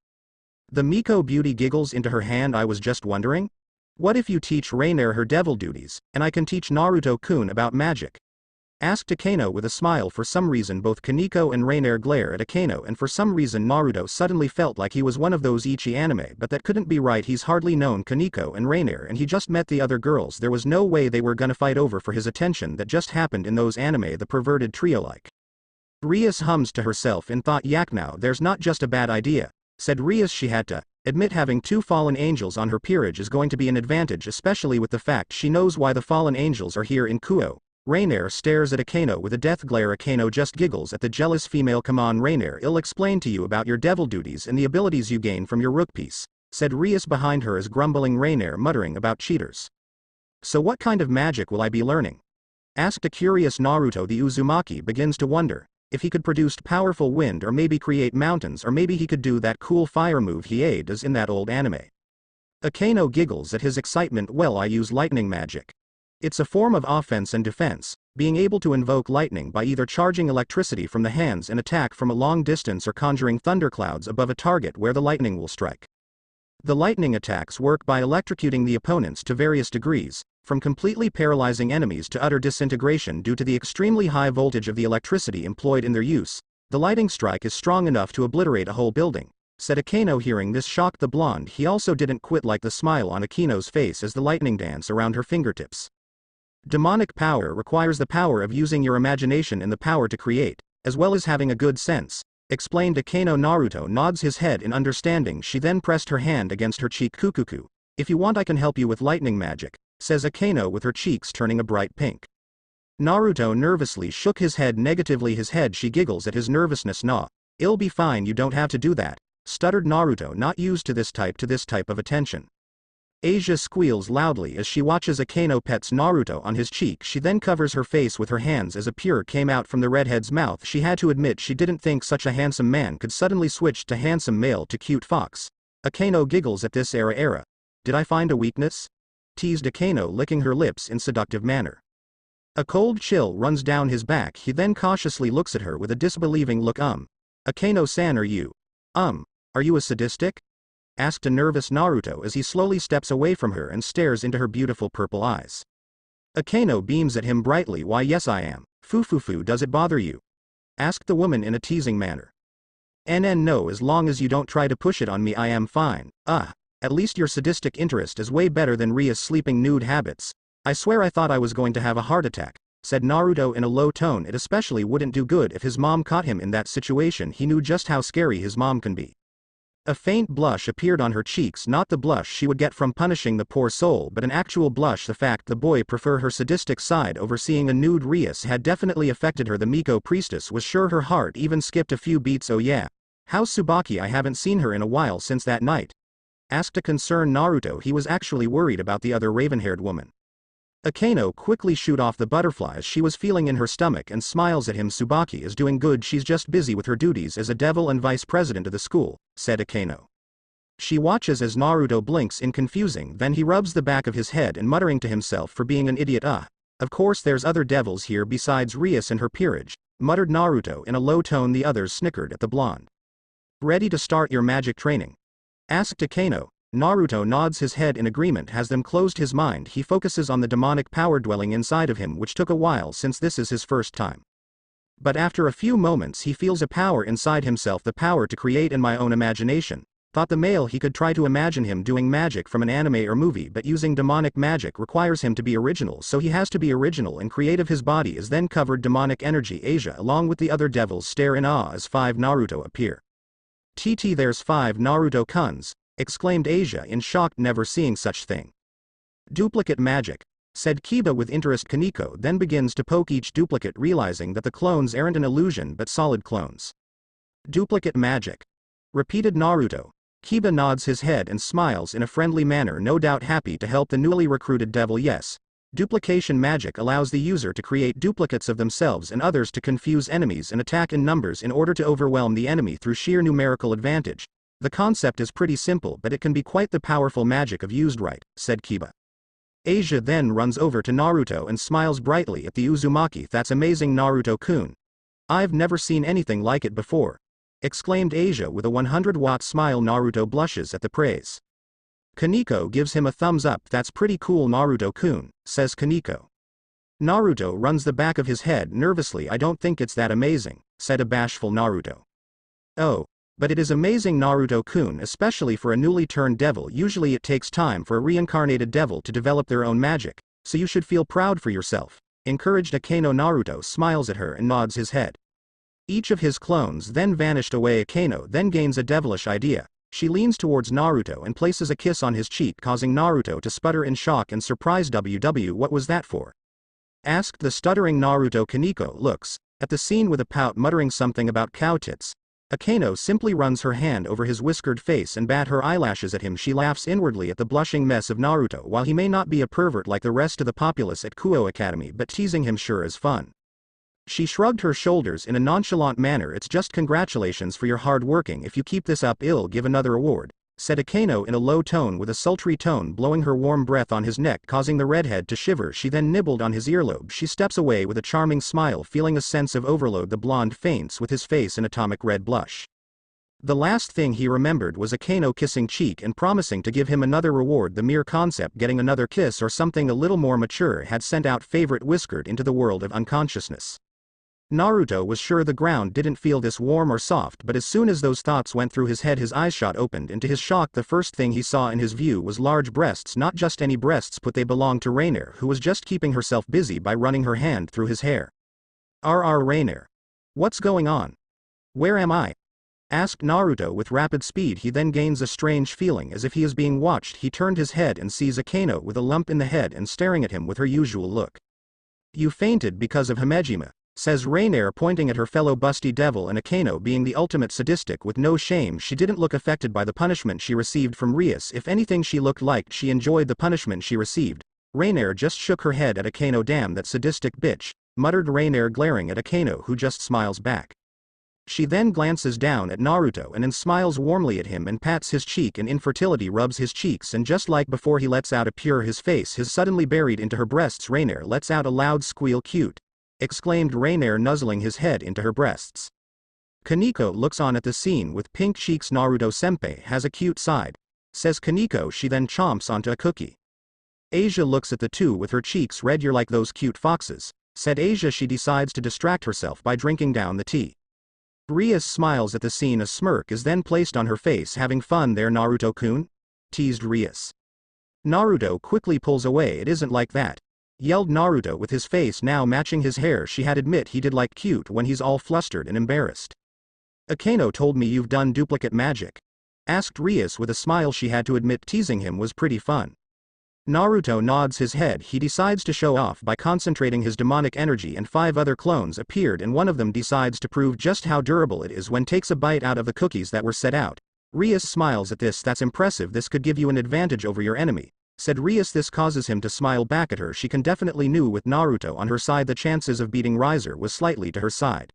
Speaker 1: The Miko beauty giggles into her hand. I was just wondering. What if you teach Rainer her devil duties, and I can teach Naruto-kun about magic? Asked Akeno with a smile. For some reason both Koneko and Rainer glare at Akeno, and for some reason Naruto suddenly felt like he was one of those ecchi anime, but that couldn't be right. He's hardly known Koneko and Rainer, and he just met the other girls. There was no way they were gonna fight over for his attention. That just happened in those anime, the perverted trio like. Rias hums to herself in thought. Yak, now there's not just a bad idea, said Rias. She had to admit having two fallen angels on her peerage is going to be an advantage, especially with the fact she knows why the fallen angels are here in Kuo. Rainer stares at Akeno with a death glare. Akeno just giggles at the jealous female. Come on Rainer, I'll explain to you about your devil duties and the abilities you gain from your rook piece, said Rias behind her as grumbling Rainer muttering about cheaters. So what kind of magic will I be learning? Asked a curious Naruto. The Uzumaki begins to wonder if he could produce powerful wind or maybe create mountains or maybe he could do that cool fire move he does in that old anime. Akeno giggles at his excitement. Well, I use lightning magic. It's a form of offense and defense, being able to invoke lightning by either charging electricity from the hands and attack from a long distance or conjuring thunderclouds above a target where the lightning will strike. The lightning attacks work by electrocuting the opponents to various degrees, from completely paralyzing enemies to utter disintegration due to the extremely high voltage of the electricity employed in their use. The lightning strike is strong enough to obliterate a whole building, said Akeno. Hearing this shocked the blonde. He also didn't quit like the smile on Akeno's face as the lightning danced around her fingertips. Demonic power requires the power of using your imagination and the power to create, as well as having a good sense, explained Akeno. Naruto nods his head in understanding. She then pressed her hand against her cheek. Kukuku. If you want I can help you with lightning magic, says Akeno with her cheeks turning a bright pink. Naruto nervously shook his head negatively. She giggles at his nervousness. Nah, it'll be fine, you don't have to do that, stuttered Naruto, not used to this type of attention. Asia squeals loudly as she watches Akeno pets Naruto on his cheek. She then covers her face with her hands as a purr came out from the redhead's mouth. She had to admit she didn't think such a handsome man could suddenly switch to handsome male to cute fox. Akeno giggles at this. Era. Did I find a weakness? Teased Akeno, licking her lips in seductive manner. A cold chill runs down his back. He then cautiously looks at her with a disbelieving look. Akeno-san, are you a sadistic? Asked a nervous Naruto as he slowly steps away from her and stares into her beautiful purple eyes. Akeno beams at him brightly. Why yes I am. Fufufu, does it bother you? Asked the woman in a teasing manner. No, as long as you don't try to push it on me I am fine. At least your sadistic interest is way better than Ria's sleeping nude habits. I swear I thought I was going to have a heart attack, said Naruto in a low tone. It especially wouldn't do good if his mom caught him in that situation. He knew just how scary his mom can be. A faint blush appeared on her cheeks, not the blush she would get from punishing the poor soul, but an actual blush. The fact the boy preferred her sadistic side over seeing a nude Rias had definitely affected her. The Miko priestess was sure her heart even skipped a few beats. Oh yeah. How's Tsubaki? I haven't seen her in a while since that night. Asked a concerned Naruto. He was actually worried about the other raven-haired woman. Akeno quickly shoot off the butterflies she was feeling in her stomach and smiles at him. Tsubaki is doing good, she's just busy with her duties as a devil and vice president of the school, said Akeno. She watches as Naruto blinks in confusing, then he rubs the back of his head and muttering to himself for being an idiot. Of course there's other devils here besides Rias and her peerage, muttered Naruto in a low tone. The others snickered at the blonde. Ready to start your magic training? Asked Akeno. Naruto nods his head in agreement. Has them closed his mind. He focuses on the demonic power dwelling inside of him, which took a while since this is his first time. But after a few moments he feels a power inside himself, the power to create in my own imagination. Thought the male he could try to imagine him doing magic from an anime or movie, but using demonic magic requires him to be original, so he has to be original and creative. His body is then covered demonic energy. Asia along with the other devils stare in awe as 5 Naruto appear. There's 5 Naruto-kuns, exclaimed Asia in shock, never seeing such thing. Duplicate magic, said Kiba with interest. Koneko then begins to poke each duplicate, realizing that the clones aren't an illusion but solid clones. Duplicate magic, repeated Naruto. Kiba nods his head and smiles in a friendly manner, no doubt happy to help the newly recruited devil. Yes, duplication magic allows the user to create duplicates of themselves and others to confuse enemies and attack in numbers in order to overwhelm the enemy through sheer numerical advantage. The concept is pretty simple, but it can be quite the powerful magic if used right, said Kiba. Asia then runs over to Naruto and smiles brightly at the Uzumaki. That's amazing, Naruto-kun. I've never seen anything like it before, exclaimed Asia with a 100-watt smile. Naruto blushes at the praise. Koneko gives him a thumbs up. That's pretty cool, Naruto-kun, says Koneko. Naruto runs the back of his head nervously. I don't think it's that amazing, said a bashful Naruto. Oh, but it is amazing, Naruto-kun, especially for a newly turned devil. Usually it takes time for a reincarnated devil to develop their own magic, so you should feel proud for yourself, encouraged Akeno. Naruto smiles at her and nods his head. Each of his clones then vanished away. Akeno then gains a devilish idea. She leans towards Naruto and places a kiss on his cheek, causing Naruto to sputter in shock and surprise. What was that for? Asked the stuttering Naruto. Koneko looks at the scene with a pout, muttering something about cow tits. Akeno simply runs her hand over his whiskered face and bat her eyelashes at him. She laughs inwardly at the blushing mess of Naruto. While he may not be a pervert like the rest of the populace at Kuo Academy, but teasing him sure is fun. She shrugged her shoulders in a nonchalant manner. It's just congratulations for your hard working. If you keep this up, I'll give another award, said Akeno in a low tone with a sultry tone, blowing her warm breath on his neck, causing the redhead to shiver. She then nibbled on his earlobe. She steps away with a charming smile, feeling a sense of overload. The blonde faints with his face an atomic red blush. The last thing he remembered was Akeno kissing cheek and promising to give him another reward. The mere concept, getting another kiss or something a little more mature, had sent out favorite whiskered into the world of unconsciousness. Naruto was sure the ground didn't feel this warm or soft, but as soon as those thoughts went through his head, his eyes shot opened, and to his shock the first thing he saw in his view was large breasts. Not just any breasts, but they belonged to Rainier, who was just keeping herself busy by running her hand through his hair. Rainier. What's going on? Where am I? Asked Naruto with rapid speed. He then gains a strange feeling as if he is being watched. He turned his head and sees Akeno with a lump in the head and staring at him with her usual look. You fainted because of Himejima, says Rainier, pointing at her fellow busty devil. And Akeno, being the ultimate sadistic with no shame, she didn't look affected by the punishment she received from Rias. If anything, she looked like she enjoyed the punishment she received. Rainier just shook her head at Akeno. Damn that sadistic bitch, muttered Rainier, glaring at Akeno, who just smiles back. She then glances down at Naruto and then smiles warmly at him and pats his cheek, and infertility rubs his cheeks, and just like before he lets out a purr. His face is suddenly buried into her breasts. Rainier lets out a loud squeal. Cute, exclaimed Rainier, nuzzling his head into her breasts. Koneko looks on at the scene with pink cheeks. Naruto-senpai has a cute side, says Koneko. She then chomps onto a cookie. Asia looks at the two with her cheeks red. You're like those cute foxes, said Asia. She decides to distract herself by drinking down the tea. Rias smiles at the scene. A smirk is then placed on her face. Having fun there, Naruto-kun? Teased Rias. Naruto quickly pulls away. It isn't like that, yelled Naruto with his face now matching his hair. She had admit he did like cute when he's all flustered and embarrassed. Akeno told me you've done duplicate magic, asked Rias with a smile. She had to admit teasing him was pretty fun. Naruto nods his head. He decides to show off by concentrating his demonic energy, and 5 other clones appeared, and one of them decides to prove just how durable it is when takes a bite out of the cookies that were set out. Rias smiles at this. That's impressive. This could give you an advantage over your enemy, said Rias. This causes him to smile back at her. She can definitely knew with Naruto on her side the chances of beating Riser was slightly to her side.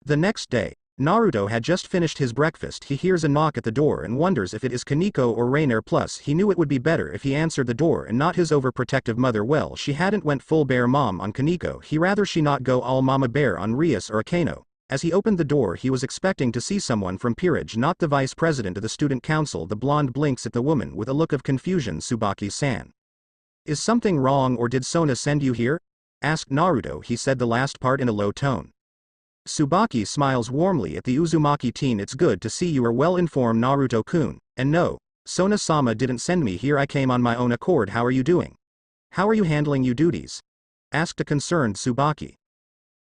Speaker 1: The next day, Naruto had just finished his breakfast. He hears a knock at the door and wonders if it is Koneko or Rainier. Plus, he knew it would be better if he answered the door and not his overprotective mother. Well, she hadn't went full bear mom on Koneko. He rather she not go all mama bear on Rias or Akeno. As he opened the door, he was expecting to see someone from peerage, not the vice president of the student council. The blonde blinks at the woman with a look of confusion. Tsubaki-san. Is something wrong, or did Sona send you here? Asked Naruto. He said the last part in a low tone. Tsubaki smiles warmly at the Uzumaki teen. It's good to see you are well informed, Naruto-kun. And no, Sona-sama didn't send me here. I came on my own accord. How are you doing? How are you handling your duties? Asked a concerned Tsubaki.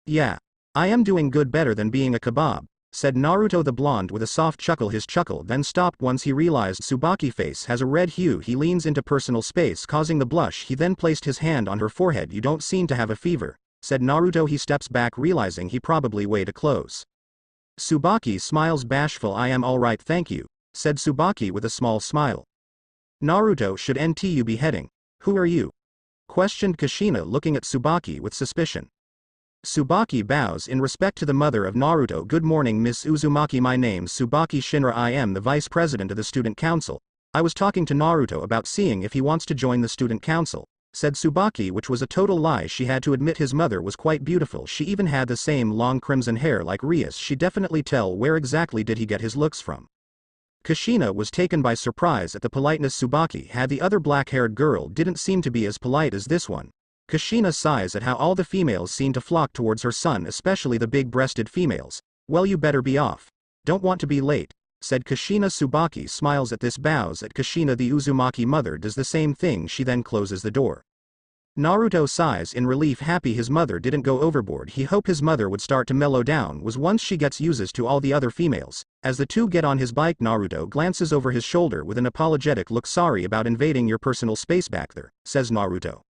Speaker 1: Yeah, I am doing good, better than being a kebab, said Naruto the blonde with a soft chuckle. His chuckle then stopped once he realized Tsubaki's face has a red hue. He leans into personal space, causing the blush. He then placed his hand on her forehead. You don't seem to have a fever, said Naruto. He steps back, realizing he probably way too close. Tsubaki smiles bashful. I am alright, thank you, said Tsubaki with a small smile. Naruto, should you be heading? Who are you? Questioned Kushina, looking at Tsubaki with suspicion. Tsubaki bows in respect to the mother of Naruto. Good morning, Miss Uzumaki. My name's Tsubaki Shinra. I am the vice president of the student council. I was talking to Naruto about seeing if he wants to join the student council, said Tsubaki, which was a total lie. She had to admit his mother was quite beautiful. She even had the same long crimson hair like Rias. She definitely tell where exactly did he get his looks from. Kushina was taken by surprise at the politeness Tsubaki had. The other black-haired girl didn't seem to be as polite as this one. Kushina sighs at how all the females seem to flock towards her son, especially the big-breasted females. Well, you better be off. Don't want to be late, said Kushina. Tsubaki smiles at this, bows at Kushina. The Uzumaki mother does the same thing. She then closes the door. Naruto sighs in relief, happy his mother didn't go overboard. He hoped his mother would start to mellow down once she gets used to all the other females. As the two get on his bike, Naruto glances over his shoulder with an apologetic look. Sorry about invading your personal space back there, says Naruto.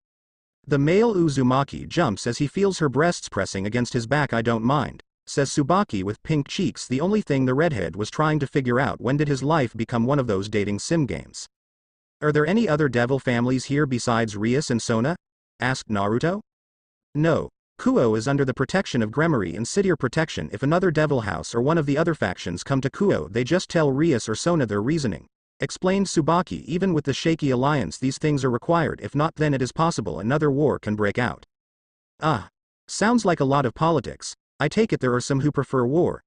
Speaker 1: The male Uzumaki jumps as he feels her breasts pressing against his back. I don't mind, says Tsubaki with pink cheeks. The only thing the redhead was trying to figure out, when did his life become one of those dating sim games? Are there any other devil families here besides Rias and Sona? Asked Naruto. No. Kuo is under the protection of Gremory and Sitir protection. If another devil house or one of the other factions come to Kuo, they just tell Rias or Sona their reasoning, explained Tsubaki. Even with the shaky alliance, these things are required. If not, then it is possible another war can break out. Ah. Sounds like a lot of politics. I take it there are some who prefer war?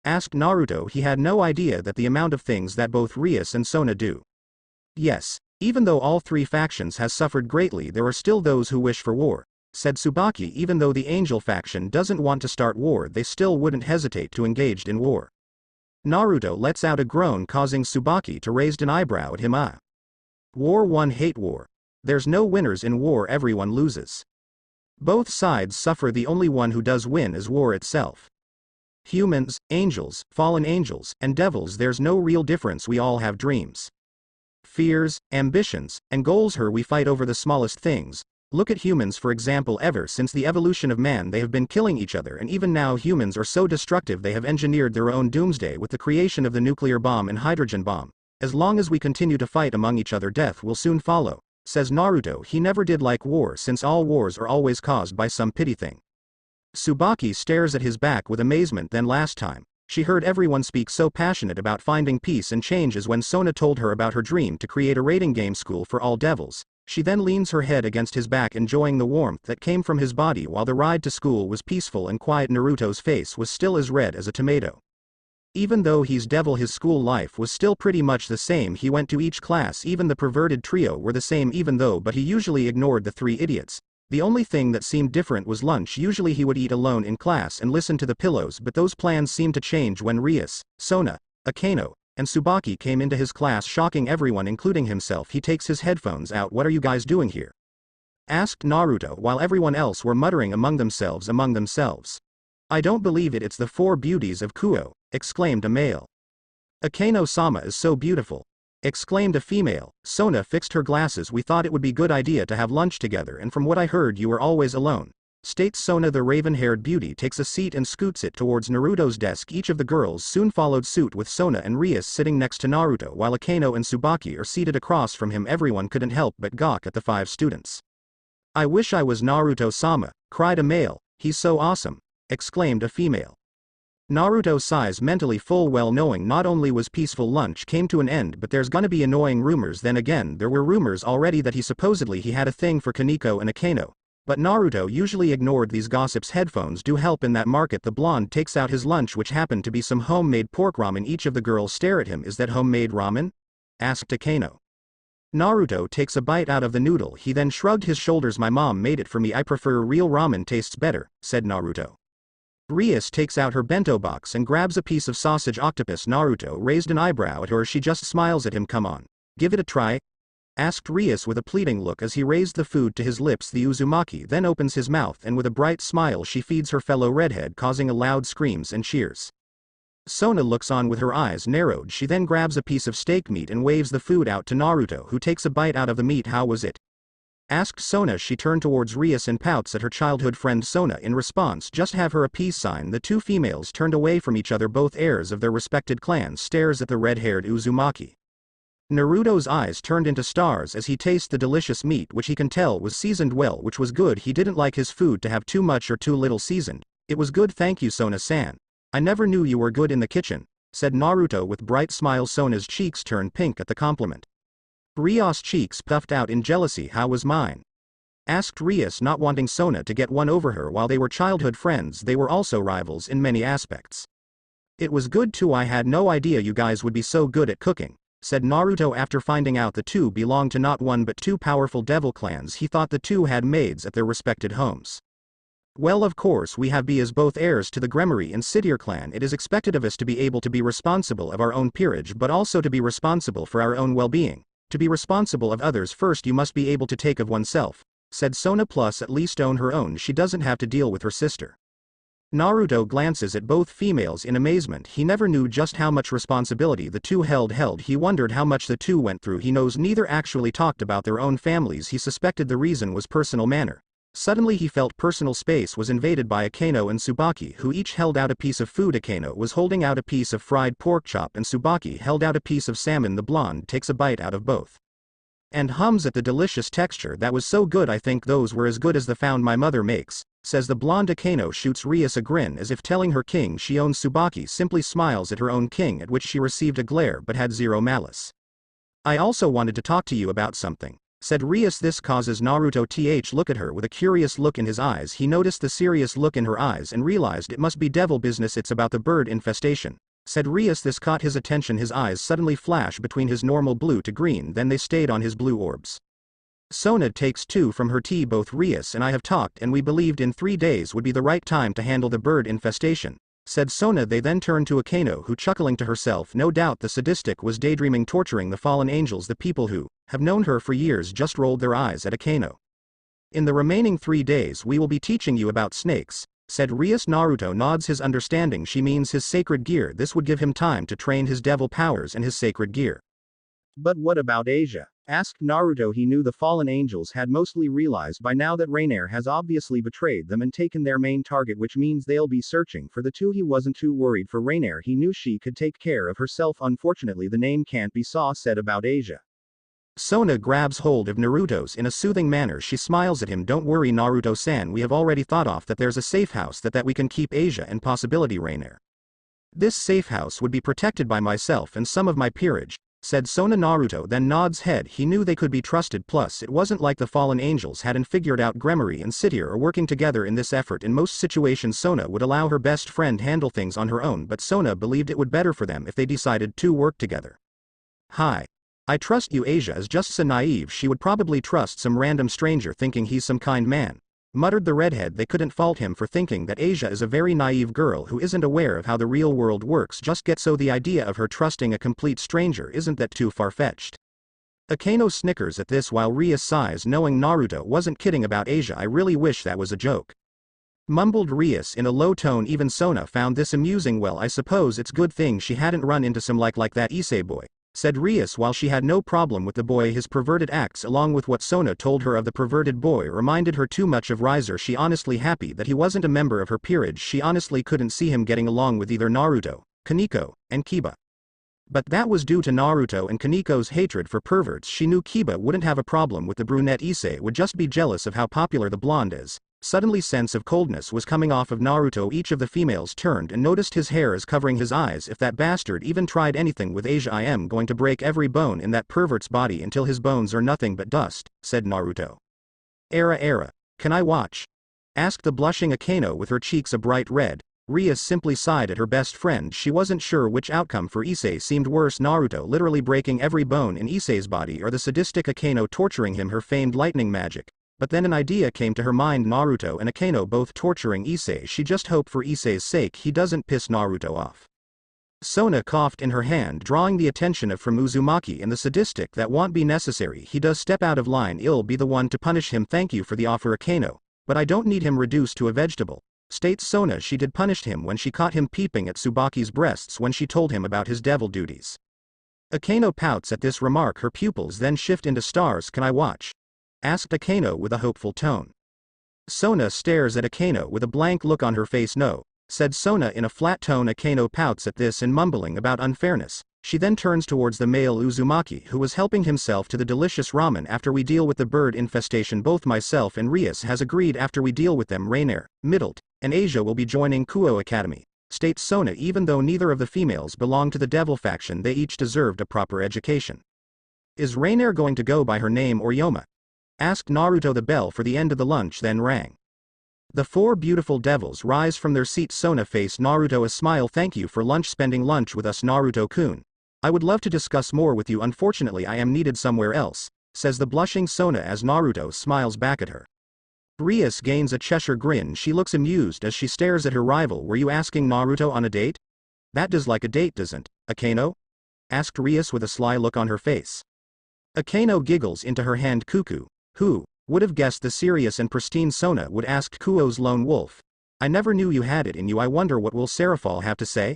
Speaker 1: Asked Naruto. He had no idea that the amount of things that both Rias and Sona do. Yes. Even though all three factions has suffered greatly, there are still those who wish for war, said Tsubaki. Even though the Angel faction doesn't want to start war, they still wouldn't hesitate to engage in war. Naruto lets out a groan, causing Tsubaki to raise an eyebrow at him. War one hate war. There's no winners in war, everyone loses. Both sides suffer, the only one who does win is war itself. Humans, angels, fallen angels, and devils, there's no real difference. We all have dreams, fears, ambitions, and goals. We fight over the smallest things. Look at humans for example. Ever since the evolution of man, they have been killing each other, and even now humans are so destructive they have engineered their own doomsday with the creation of the nuclear bomb and hydrogen bomb. As long as we continue to fight among each other, death will soon follow, says Naruto. He never did like war, since all wars are always caused by some petty thing. Tsubaki stares at his back with amazement. Then last time she heard everyone speak so passionate about finding peace and change is when Sona told her about her dream to create a rating game school for all devils. She then leans her head against his back, enjoying the warmth that came from his body while the ride to school was peaceful and quiet. Naruto's face was still as red as a tomato. Even though he's devil, his school life was still pretty much the same. He went to each class, even the perverted trio were the same but he usually ignored the three idiots. The only thing that seemed different was lunch. Usually he would eat alone in class and listen to the pillows, but those plans seemed to change when Rias, Sona, Akeno, and Tsubaki came into his class, shocking everyone including himself. He takes his headphones out. What are you guys doing here? Asked Naruto while everyone else were muttering among themselves. I don't believe it, it's the four beauties of Kuo, exclaimed a male. Akeno-sama is so beautiful, exclaimed a female. Sona fixed her glasses. We thought it would be good idea to have lunch together, and from what I heard you were always alone, states Sona. The raven-haired beauty takes a seat and scoots it towards Naruto's desk. Each of the girls soon followed suit, with Sona and Rias sitting next to Naruto while Akeno and Tsubaki are seated across from him. Everyone couldn't help but gawk at the five students. I wish I was Naruto-sama, cried a male. He's so awesome, exclaimed a female. Naruto sighs mentally, full well knowing not only was peaceful lunch came to an end, but there's gonna be annoying rumors. Then again, there were rumors already that he supposedly had a thing for Koneko and Akeno, but Naruto usually ignored these gossips. Headphones do help in that market. The blonde takes out his lunch, which happened to be some homemade pork ramen. Each of the girls stare at him. Is that homemade ramen? Asked Akeno. Naruto takes a bite out of the noodle. He then shrugged his shoulders. My mom made it for me. I prefer real ramen, tastes better, said Naruto. Rias takes out her bento box and grabs a piece of sausage octopus. Naruto raised an eyebrow at her. She just smiles at him. Come on, give it a try, asked Rias with a pleading look as he raised the food to his lips. The Uzumaki then opens his mouth and with a bright smile she feeds her fellow redhead, causing a loud screams and cheers. Sona looks on with her eyes narrowed. She then grabs a piece of steak meat and waves the food out to Naruto, who takes a bite out of the meat. How was it? Asked Sona. She turned towards Rias and pouts at her childhood friend Sona in response. Just have her a peace sign. The two females turned away from each other. Both heirs of their respected clans stares at the red-haired Uzumaki. Naruto's eyes turned into stars as he tastes the delicious meat, which he can tell was seasoned well, which was good. He didn't like his food to have too much or too little seasoned. It was good, thank you Sona-san. I never knew you were good in the kitchen, said Naruto with bright smile. Sona's cheeks turned pink at the compliment. Rias' cheeks puffed out in jealousy. How was mine? Asked Rias, not wanting Sona to get one over her. While they were childhood friends, they were also rivals in many aspects. It was good too. I had no idea you guys would be so good at cooking, said Naruto after finding out the two belonged to not one but two powerful devil clans. He thought the two had maids at their respected homes. Well, of course we have, as both heirs to the Gremory and Sitir clan, it is expected of us to be able to be responsible of our own peerage, but also to be responsible for our own well-being. To be responsible of others first, you must be able to take of oneself, said Sona. Plus at least own her own. She doesn't have to deal with her sister. Naruto glances at both females in amazement. He never knew just how much responsibility the two held. He wondered how much the two went through. He knows neither actually talked about their own families. He suspected the reason was personal manner. Suddenly he felt personal space was invaded by Akeno and Tsubaki, who each held out a piece of food. Akeno was holding out a piece of fried pork chop and Tsubaki held out a piece of salmon. The blonde takes a bite out of both and hums at the delicious texture. That was so good, I think those were as good as the found my mother makes, says the blonde. Akeno shoots Rias a grin as if telling her king she owns. Tsubaki simply smiles at her own king, at which she received a glare but had zero malice. I also wanted to talk to you about something, said Rias. This causes Naruto to look at her with a curious look in his eyes. He noticed the serious look in her eyes and realized it must be devil business. It's about the bird infestation, said Rias. This caught his attention. His eyes suddenly flash between his normal blue to green, then they stayed on his blue orbs. Sona takes two from her tea. Both Rias and I have talked and we believed in 3 days would be the right time to handle the bird infestation, said Sona. They then turned to Akeno, who chuckling to herself, no doubt the sadistic was daydreaming torturing the fallen angels. The people who have known her for years just rolled their eyes at Akeno. In the remaining 3 days we will be teaching you about snakes, said Rias. Naruto nods his understanding. She means his sacred gear. This would give him time to train his devil powers and his sacred gear. But what about Asia? Asked Naruto. He knew the fallen angels had mostly realized by now that Rainier has obviously betrayed them and taken their main target, which means they'll be searching for the two. He wasn't too worried for Rainier. He knew she could take care of herself. Unfortunately the name can't be said about Asia. Sona grabs hold of Naruto's in a soothing manner. She smiles at him. Don't worry Naruto-san, we have already thought off that there's a safe house that we can keep Asia and possibility Rainier. This safe house would be protected by myself and some of my peerage, said Sona. Naruto then nods head. He knew they could be trusted, plus it wasn't like the fallen angels hadn't figured out Gremory and Sitir are working together in this effort. In most situations Sona would allow her best friend handle things on her own, but Sona believed it would better for them if they decided to work together. Hi. I trust you. Asia is just so naive, she would probably trust some random stranger thinking he's some kind man, muttered the redhead. They couldn't fault him for thinking that Asia is a very naive girl who isn't aware of how the real world works just yet, so the idea of her trusting a complete stranger isn't that too far-fetched. Akeno snickers at this while Rias sighs, knowing Naruto wasn't kidding about Asia. I really wish that was a joke, mumbled Rias in a low tone. Even Sona found this amusing. Well, I suppose it's good thing she hadn't run into some like that Issei boy, said Rias. While she had no problem with the boy, his perverted acts along with what Sona told her of the perverted boy reminded her too much of Riser. She honestly happy that he wasn't a member of her peerage. She honestly couldn't see him getting along with either Naruto, Koneko, and Kiba. But that was due to Naruto and Kaneko's hatred for perverts. She knew Kiba wouldn't have a problem with the brunette. Issei would just be jealous of how popular the blonde is. Suddenly sense of coldness was coming off of Naruto. Each of the females turned and noticed his hair is covering his eyes. If that bastard even tried anything with Asia, I am going to break every bone in that pervert's body until his bones are nothing but dust, said Naruto. Era, can I watch? Asked the blushing Akeno with her cheeks a bright red. Rias simply sighed at her best friend. She wasn't sure which outcome for Issei seemed worse, Naruto literally breaking every bone in Issei's body or the sadistic Akeno torturing him, her famed lightning magic. But then an idea came to her mind, Naruto and Akeno both torturing Issei. She just hoped for Issei's sake he doesn't piss Naruto off. Sona coughed in her hand, drawing the attention of from Uzumaki and the sadistic. That won't be necessary. He does step out of line. I'll be the one to punish him. Thank you for the offer Akeno, but I don't need him reduced to a vegetable, states Sona. She did punish him when she caught him peeping at Tsubaki's breasts when she told him about his devil duties. Akeno pouts at this remark. Her pupils then shift into stars. Can I watch? Asked Akeno with a hopeful tone. Sona stares at Akeno with a blank look on her face. No, said Sona in a flat tone. Akeno pouts at this and mumbling about unfairness. She then turns towards the male Uzumaki who was helping himself to the delicious ramen. After we deal with the bird infestation, both myself and Rias has agreed after we deal with them, Rainier, Middlet, and Asia will be joining Kuo Academy, states Sona. Even though neither of the females belonged to the devil faction, they each deserved a proper education. Is Rainier going to go by her name or Yoma? Asked Naruto. The bell for the end of the lunch then rang. The 4 beautiful devils rise from their seats. Sona faced Naruto a smile. Thank you for spending lunch with us, Naruto-kun. I would love to discuss more with you. Unfortunately I am needed somewhere else, says the blushing Sona as Naruto smiles back at her. Rias gains a Cheshire grin. She looks amused as she stares at her rival. Were you asking Naruto on a date? That does like a date, doesn't, Akeno? Asked Rias with a sly look on her face. Akeno giggles into her hand. Cuckoo. Who would have guessed the serious and pristine Sona would ask Kuo's lone wolf. I never knew you had it in you. I wonder what will Serafal have to say?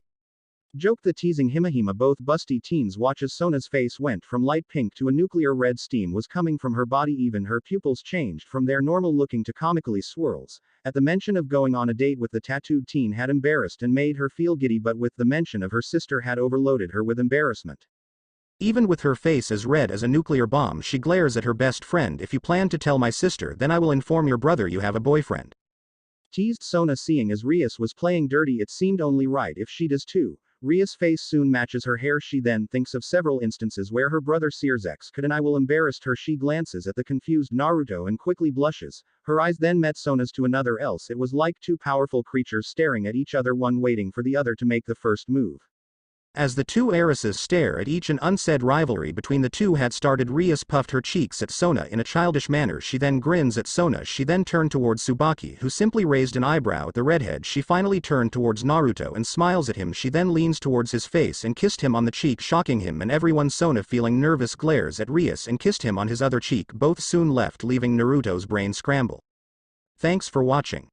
Speaker 1: Joke the teasing Himahima. Both busty teens watch as Sona's face went from light pink to a nuclear red. Steam was coming from her body, even her pupils changed from their normal looking to comically swirls. At the mention of going on a date with the tattooed teen had embarrassed and made her feel giddy, but with the mention of her sister had overloaded her with embarrassment. Even with her face as red as a nuclear bomb, she glares at her best friend. If you plan to tell my sister, then I will inform your brother you have a boyfriend. Teased Sona. Seeing as Rias was playing dirty, it seemed only right if she does too. Ria's face soon matches her hair. She then thinks of several instances where her brother Searsex could and I will embarrass her. She glances at the confused Naruto and quickly blushes. Her eyes then met Sona's to another else. It was like two powerful creatures staring at each other, one waiting for the other to make the first move. As the two heiresses stare at each, an unsaid rivalry between the two had started. Rias puffed her cheeks at Sona in a childish manner. She then grins at Sona. She then turned towards Tsubaki, who simply raised an eyebrow at the redhead. She finally turned towards Naruto and smiles at him. She then leans towards his face and kissed him on the cheek, shocking him and everyone. Sona, feeling nervous, glares at Rias and kissed him on his other cheek. Both soon left, leaving Naruto's brain scramble. Thanks for watching.